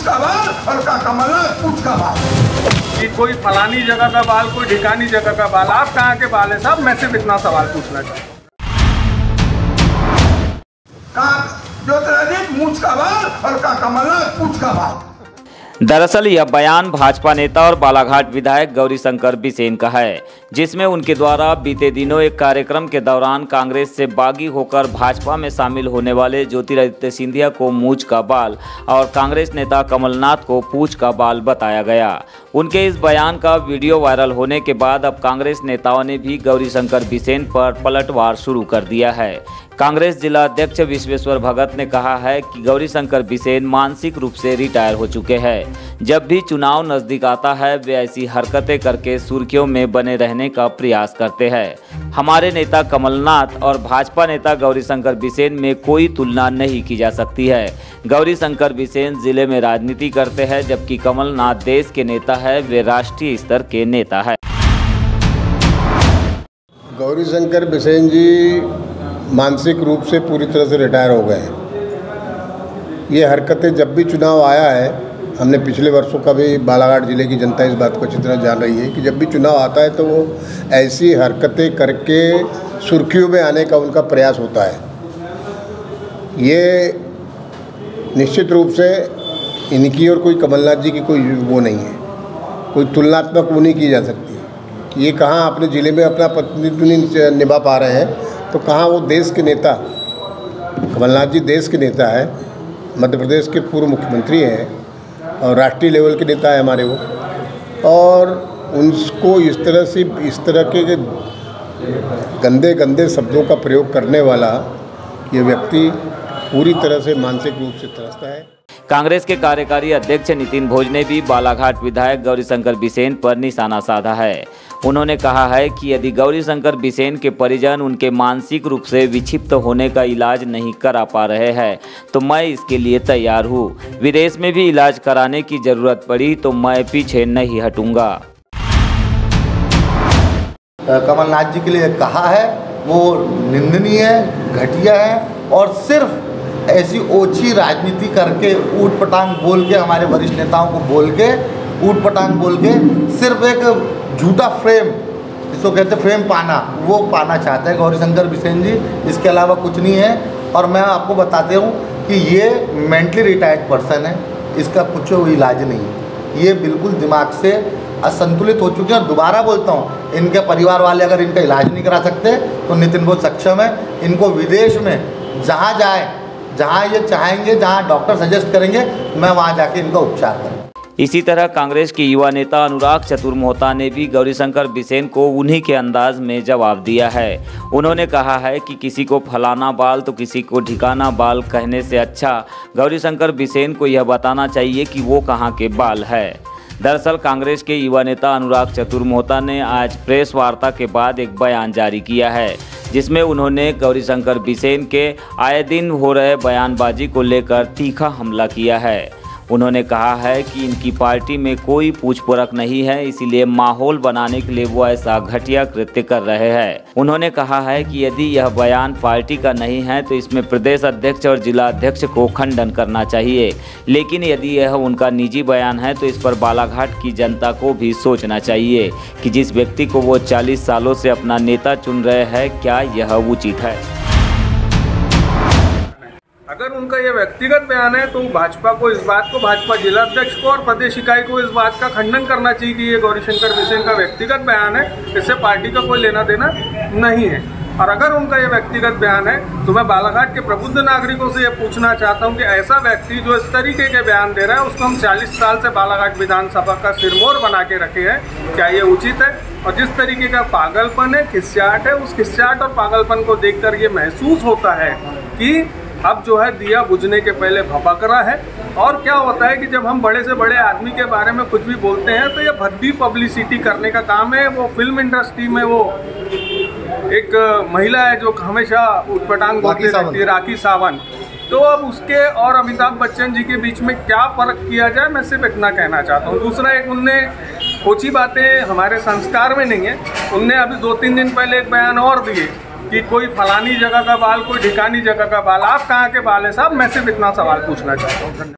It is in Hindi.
का बाल और का कमलनाथ पूछ का बाल। कि कोई फलानी जगह का बाल, कोई ढिकानी जगह का बाल, आप कहाँ के बाल है साहब? मैं सिर्फ इतना सवाल पूछना चाहता हूँ। ज्योतिरादित्य मूछ का बाल और का कमलनाथ पूछ का बाल। दरअसल यह बयान भाजपा नेता और बालाघाट विधायक गौरीशंकर बिसेन का है, जिसमें उनके द्वारा बीते दिनों एक कार्यक्रम के दौरान कांग्रेस से बागी होकर भाजपा में शामिल होने वाले ज्योतिरादित्य सिंधिया को मूछ का बाल और कांग्रेस नेता कमलनाथ को पूंछ का बाल बताया गया। उनके इस बयान का वीडियो वायरल होने के बाद अब कांग्रेस नेताओं ने भी गौरीशंकर बिसेन पर पलटवार शुरू कर दिया है। कांग्रेस जिला अध्यक्ष विश्वेश्वर भगत ने कहा है कि गौरीशंकर बिसेन मानसिक रूप से रिटायर हो चुके हैं। जब भी चुनाव नजदीक आता है वे ऐसी हरकतें करके सुर्खियों में बने रहने का प्रयास करते हैं। हमारे नेता कमलनाथ और भाजपा नेता गौरीशंकर बिसेन में कोई तुलना नहीं की जा सकती है। गौरीशंकर बिसेन जिले में राजनीति करते हैं, जबकि कमलनाथ देश के नेता है, वे राष्ट्रीय स्तर के नेता है। गौरीशंकर बिसेन जी मानसिक रूप से पूरी तरह से रिटायर हो गए हैं। ये हरकतें जब भी चुनाव आया है, हमने पिछले वर्षों का भी बालाघाट जिले की जनता इस बात को अच्छी तरह जान रही है कि जब भी चुनाव आता है तो वो ऐसी हरकतें करके सुर्खियों में आने का उनका प्रयास होता है। ये निश्चित रूप से इनकी और कोई कमलनाथ जी की कोई वो नहीं है, कोई तुलनात्मक वो नहीं की जा सकती। ये कहाँ अपने ज़िले में अपना प्रतिनिधित्व नहीं निभा पा रहे हैं तो कहाँ वो देश के नेता, कमलनाथ जी देश के नेता है, मध्य प्रदेश के पूर्व मुख्यमंत्री हैं और राष्ट्रीय लेवल के नेता है हमारे वो, और उनको इस तरह के गंदे गंदे शब्दों का प्रयोग करने वाला ये व्यक्ति पूरी तरह से मानसिक रूप से त्रस्त है। कांग्रेस के कार्यकारी अध्यक्ष नितिन भोज ने भी बालाघाट विधायक गौरीशंकर बिसेन पर निशाना साधा है। उन्होंने कहा है कि यदि गौरीशंकर बिसेन के परिजन उनके मानसिक रूप से विक्षिप्त होने का इलाज नहीं करा पा रहे हैं तो मैं इसके लिए तैयार हूँ। विदेश में भी इलाज कराने की जरूरत पड़ी तो मैं पीछे नहीं हटूंगा। कमलनाथ जी के लिए कहा है वो निंदनीय है, घटिया है और सिर्फ ऐसी ओछी राजनीति करके ऊट पटांग बोल के, हमारे वरिष्ठ नेताओं को बोल के, ऊट पटांग बोल के सिर्फ एक झूठा फ्रेम, जिसको कहते फ्रेम पाना, वो पाना चाहते हैं गौरीशंकर बिसेन जी। इसके अलावा कुछ नहीं है। और मैं आपको बताते हूँ कि ये मेंटली रिटायर्ड पर्सन है, इसका कुछ इलाज नहीं है। ये बिल्कुल दिमाग से असंतुलित हो चुके हैं। और दोबारा बोलता हूँ, इनके परिवार वाले अगर इनका इलाज नहीं करा सकते तो नितिन बहुत सक्षम है। इनको विदेश में जहाँ जाए, जहाँ ये चाहेंगे, जहाँ डॉक्टर सजेस्ट करेंगे, मैं वहाँ जाके इनका उपचार करूँ। इसी तरह कांग्रेस के युवा नेता अनुराग चतुर्मोहता ने भी गौरीशंकर बिसेन को उन्हीं के अंदाज में जवाब दिया है। उन्होंने कहा है कि किसी को फलाना बाल तो किसी को ढिकाना बाल कहने से अच्छा गौरीशंकर बिसेन को यह बताना चाहिए कि वो कहाँ के बाल है। दरअसल कांग्रेस के युवा नेता अनुराग चतुर्मोहता ने आज प्रेस वार्ता के बाद एक बयान जारी किया है, जिसमें उन्होंने गौरीशंकर बिसेन के आए दिन हो रहे बयानबाजी को लेकर तीखा हमला किया है। उन्होंने कहा है कि इनकी पार्टी में कोई पूछ परख नहीं है, इसीलिए माहौल बनाने के लिए वो ऐसा घटिया कृत्य कर रहे हैं। उन्होंने कहा है कि यदि यह बयान पार्टी का नहीं है तो इसमें प्रदेश अध्यक्ष और जिला अध्यक्ष को खंडन करना चाहिए, लेकिन यदि यह उनका निजी बयान है तो इस पर बालाघाट की जनता को भी सोचना चाहिए कि जिस व्यक्ति को वो 40 सालों से अपना नेता चुन रहे हैं, क्या यह उचित है। अगर उनका ये व्यक्तिगत बयान है तो भाजपा को इस बात को, भाजपा जिला अध्यक्ष को और प्रदेश इकाई को इस बात का खंडन करना चाहिए कि ये गौरीशंकर बिसेन का व्यक्तिगत बयान है, इससे पार्टी का कोई लेना देना नहीं है। और अगर उनका ये व्यक्तिगत बयान है तो मैं बालाघाट के प्रबुद्ध नागरिकों से ये पूछना चाहता हूँ कि ऐसा व्यक्ति जो इस तरीके के बयान दे रहा है, उसको हम 40 साल से बालाघाट विधानसभा का सिरमौर बना के रखे हैं, क्या ये उचित है? और जिस तरीके का पागलपन है, खिस्साहट है, उस खिस्साहट और पागलपन को देखकर ये महसूस होता है कि अब जो है दिया बुझने के पहले भपक रहा है। और क्या होता है कि जब हम बड़े से बड़े आदमी के बारे में कुछ भी बोलते हैं तो ये भद्दी पब्लिसिटी करने का काम है। वो फिल्म इंडस्ट्री में वो एक महिला है जो हमेशा उटपटांग बोलती रहती है, राखी सावंत। तो अब उसके और अमिताभ बच्चन जी के बीच में क्या फ़र्क किया जाए, मैं सिर्फ इतना कहना चाहता हूँ। दूसरा, एक उनने ओछी बातें हमारे संस्कार में नहीं है। उनने अभी 2-3 दिन पहले एक बयान और दिए कि कोई फलानी जगह का बाल, कोई ढिकानी जगह का बाल, आप कहाँ के बाल है साहब? मैं सिर्फ इतना सवाल पूछना चाहता हूँ।